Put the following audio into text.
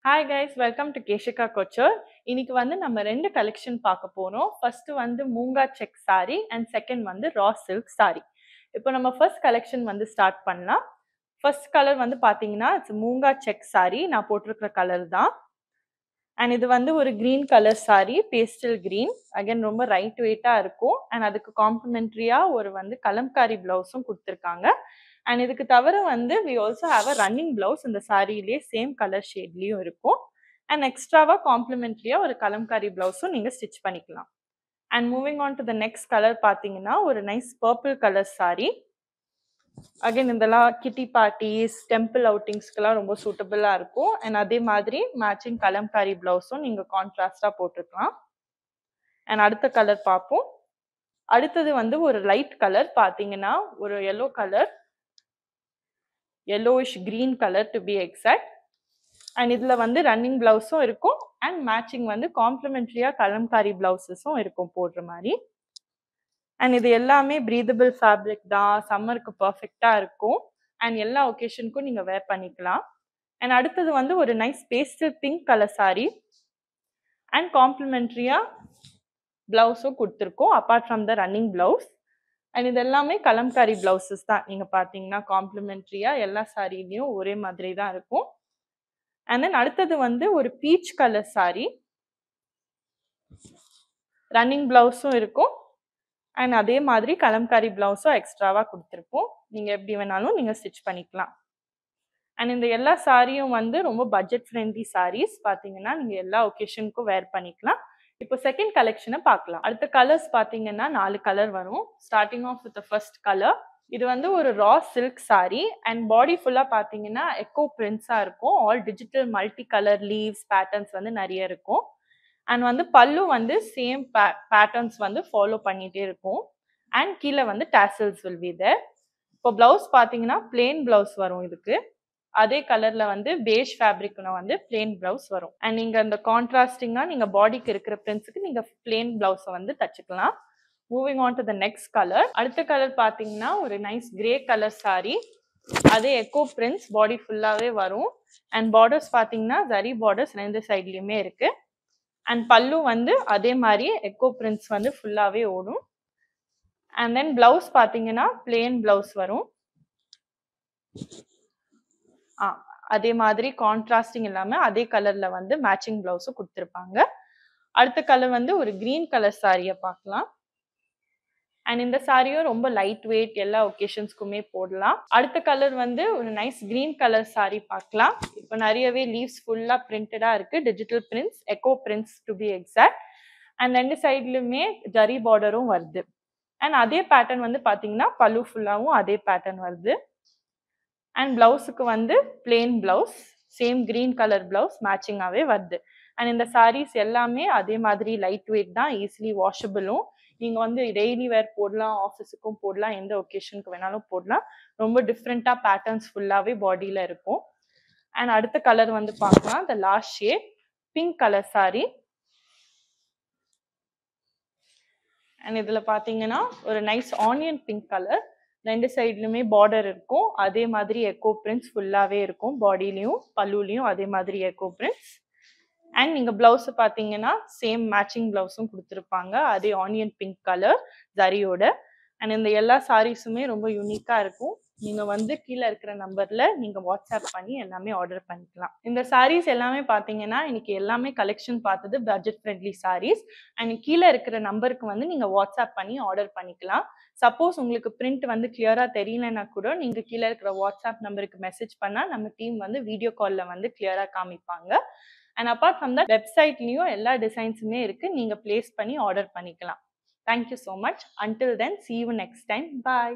Hi guys, welcome to Keshika Couture. இன்னைக்கு வந்து நம்ம ரெண்டு கலெக்ஷன் பார்க்க போறோம். ஃபர்ஸ்ட் வந்து moonga check saree and second வந்து raw silk saree. இப்போ நம்ம ஃபர்ஸ்ட் கலெக்ஷன் வந்து ஸ்டார்ட் பண்ணலாம். ஃபர்ஸ்ட் கலர் வந்து பாத்தீங்கன்னா இட்ஸ் மூங்கா செக் saree. நான் போட்டிருக்கிற கலர் தான். அண்ட் இது வந்து ஒரு green colour saree, pastel green. Again ரொம்ப ரைட் வெயிட்டா இருக்கும். அண்ட் அதுக்கு காம்ப்ளிமெண்டரியா ஒரு வந்து கலம்காரி பிளவுஸும் கொடுத்திருக்காங்க. And இதுக்கு தவிர வந்து we also have a running blouse இந்த சாரியிலே சேம் கலர் ஷேட்லயும் இருக்கும். And எக்ஸ்ட்ராவா காம்ப்ளிமெண்டரியா ஒரு கலம்காரி பிளவுஸும் நீங்க ஸ்டிச் பண்ணிக்கலாம். And moving on to the next color பாத்தீங்கன்னா ஒரு nice purple colour saree. Again இதெல்லாம் கிட்டி பார்ட்டிஸ், டெம்பிள் அவுட்டிங்ஸ்க்குலாம் ரொம்ப சூட்டபிளா இருக்கும். அண்ட் அதே மாதிரி மேட்சிங் கலம்காரி பிளவுஸும் நீங்க கான்ட்ராஸ்டா போட்டுக்கலாம். அண்ட் அடுத்த கலர் பார்ப்போம். அடுத்தது வந்து ஒரு லைட் கலர் பாத்தீங்கன்னா ஒரு yellow colour, yellowish green color to be exact. And இதுல வந்து ரன்னிங் பிளவுஸும் இருக்கும் அண்ட் மேட்சிங் வந்து காம்ப்ளிமெண்டரியா கலம்காரி பிளவுஸஸும் இருக்கும் போடுற மாதிரி. அண்ட் இது எல்லாமே பிரீதபிள் ஃபேப்ரிக் தான், சம்மருக்கு பர்ஃபெக்டா இருக்கும் அண்ட் எல்லா ஒகேஷனுக்கும் நீங்க வேர் பண்ணிக்கலாம். அண்ட் அடுத்தது வந்து ஒரு nice pastel pink colour saree and காம்ப்ளிமெண்டரியா பிளவுஸும் கொடுத்துருக்கோம் apart from the running blouse. And இது எல்லாமே கலம்காரி பிளவுசஸ் தான். நீங்க பாத்தீங்கன்னா காம்ப்ளிமெண்டரியா எல்லா சாரிலையும் ஒரே மாதிரி தான் இருக்கும். அண்ட் தென் அடுத்தது வந்து ஒரு பீச் கலர் saree, ரன்னிங் பிளவுஸும் இருக்கும் அண்ட் அதே மாதிரி கலம்காரி பிளவுஸும் எக்ஸ்ட்ராவா கொடுத்துருப்போம். நீங்க எப்படி வேணாலும் நீங்க ஸ்டிச் பண்ணிக்கலாம். அண்ட் இந்த எல்லா சாரியும் வந்து ரொம்ப பட்ஜெட் ஃப்ரெண்ட்லி sarees. பாத்தீங்கன்னா நீங்க எல்லா ஒகேஷனுக்கும் வேர் பண்ணிக்கலாம். இப்போ செகண்ட் கலெக்ஷனை பார்க்கலாம். அடுத்த கலர்ஸ் பாத்தீங்கன்னா 4 கலர் வரும். Starting off with first colour. இது வந்து ஒரு raw silk saree and body ஃபுல்லா பாத்தீங்கன்னா எக்கோ பிரிண்ட்ஸா இருக்கும். All digital multi colour leaves patterns வந்து நிறைய இருக்கும். அண்ட் வந்து பல்லு வந்து சேம் பேட்டர்ன்ஸ் வந்து ஃபாலோ பண்ணிட்டே இருக்கும். அண்ட் கீழே வந்து டாசல்ஸ் வில் பி தேர். இப்போ பிளவுஸ் பாத்தீங்கன்னா பிளெயின் பிளவுஸ் வரும். இதுக்கு அதே கலர்ல வந்து பேஜ் ஃபேப்ரிக்ல வந்து பிளெயின் பிளவுஸ் வரும். அண்ட் நீங்க அந்த கான்ட்ராஸ்டிங்கா நீங்க பாடிக்கு இருக்கிற பிரிண்ட்ஸ்க்கு நீங்க பிளெயின் பிளவுஸை வந்து தச்சுக்கலாம். Moving on to the next colour. அடுத்த கலர் பாத்தீங்கன்னா ஒரு நைஸ் கிரே கலர் saree. அதே எக்கோ பிரிண்ட்ஸ் பாடி ஃபுல்லாவே வரும். அண்ட் பார்டர்ஸ் பாத்தீங்கன்னா ஜரி பார்டர்ஸ் ரெண்டு சைட்லயுமே இருக்கு. அண்ட் பல்லு வந்து அதே மாதிரி எக்கோ பிரிண்ட்ஸ் வந்து ஃபுல்லாவே ஓடும். அண்ட் தென் பிளவுஸ் பாத்தீங்கன்னா பிளெயின் பிளவுஸ் வரும். அதே மாதிரி கான்ட்ராஸ்டிங் இல்லாம அதே கலர்ல வந்து மேட்சிங் பிளவுஸும் கொடுத்துருப்பாங்க. அடுத்த கலர் வந்து ஒரு கிரீன் கலர் சாரியை பார்க்கலாம். அண்ட் இந்த சாரியும் ரொம்ப லைட் வெயிட், எல்லா ஒகேஷன்ஸ்க்குமே போடலாம். அடுத்த கலர் வந்து ஒரு நைஸ் கிரீன் கலர் saree பார்க்கலாம். இப்போ நிறையவே லீவ்ஸ் ஃபுல்லா பிரிண்டடா இருக்கு, digital prints, echo prints to be exact. And ரெண்டு சைட்லயுமே ஜரி பார்டரும் வருது. அண்ட் அதே பேட்டர்ன் வந்து பாத்தீங்கன்னா பல்லு ஃபுல்லாவும் அதே பேட்டர்ன் வருது. அண்ட் பிளவுஸுக்கு வந்து plain blouse, same green colour blouse மேட்சிங்காவே வருது. அண்ட் இந்த சாரீஸ் எல்லாமே அதே மாதிரி லைட் வெயிட் தான், ஈஸிலி வாஷபிளும். நீங்க வந்து டெய்லி வேர் போடலாம், ஆஃபீஸுக்கும் போடலாம், எந்த ஒகேஷனுக்கு வேணாலும் போடலாம். ரொம்ப டிஃப்ரெண்டா பேட்டர்ன்ஸ் ஃபுல்லாவே பாடியில இருக்கும். அண்ட் அடுத்த கலர் வந்து பார்க்கலாம். The last shade pink colour saree. And இதுல பாத்தீங்கன்னா ஒரு நைஸ் ஆனியன் பிங்க் கலர். ரெண்டு சைட்லயுமே பார்டர் இருக்கும். அதே மாதிரி எக்கோ பிரிண்ட்ஸ் ஃபுல்லாவே இருக்கும். பாடியிலையும் பல்லுலையும் அதே மாதிரி எக்கோ பிரிண்ட்ஸ். அண்ட் நீங்க பிளவுஸ் பாத்தீங்கன்னா சேம் மேட்சிங் பிளவுஸும் கொடுத்துருப்பாங்க, அதே ஆனியன் பிங்க் கலர் ஜரியோட. அண்ட் இந்த எல்லா சாரீஸுமே ரொம்ப யூனிக்கா இருக்கும். நீங்க வந்து கீழே இருக்கிற நம்பர்ல நீங்க வாட்ஸ்அப் பண்ணி எல்லாமே ஆர்டர் பண்ணிக்கலாம். இந்த சாரீஸ் எல்லாமே பாத்தீங்கன்னா இன்னைக்கு எல்லாமே கலெக்ஷன் பார்த்தது பட்ஜெட் ஃப்ரெண்ட்லி சாரீஸ். அண்ட் கீழே இருக்கிற நம்பருக்கு வந்து நீங்க வாட்ஸ்அப் பண்ணி ஆர்டர் பண்ணிக்கலாம். சப்போஸ் உங்களுக்கு பிரிண்ட் வந்து கிளியரா தெரியலன்னா கூட நீங்க கீழே இருக்கிற வாட்ஸ்அப் நம்பருக்கு மெசேஜ் பண்ணா நம்ம டீம் வந்து வீடியோ கால்ல வந்து கிளியரா காமிப்பாங்க. அண்ட் அப்பார்ட் ஃப்ரம் தட் வெப்சைட்லயும் எல்லா டிசைன்ஸுமே இருக்கு, நீங்க பிளேஸ் பண்ணி ஆர்டர் பண்ணிக்கலாம். Thank you so much. Until then, see you next time. Bye.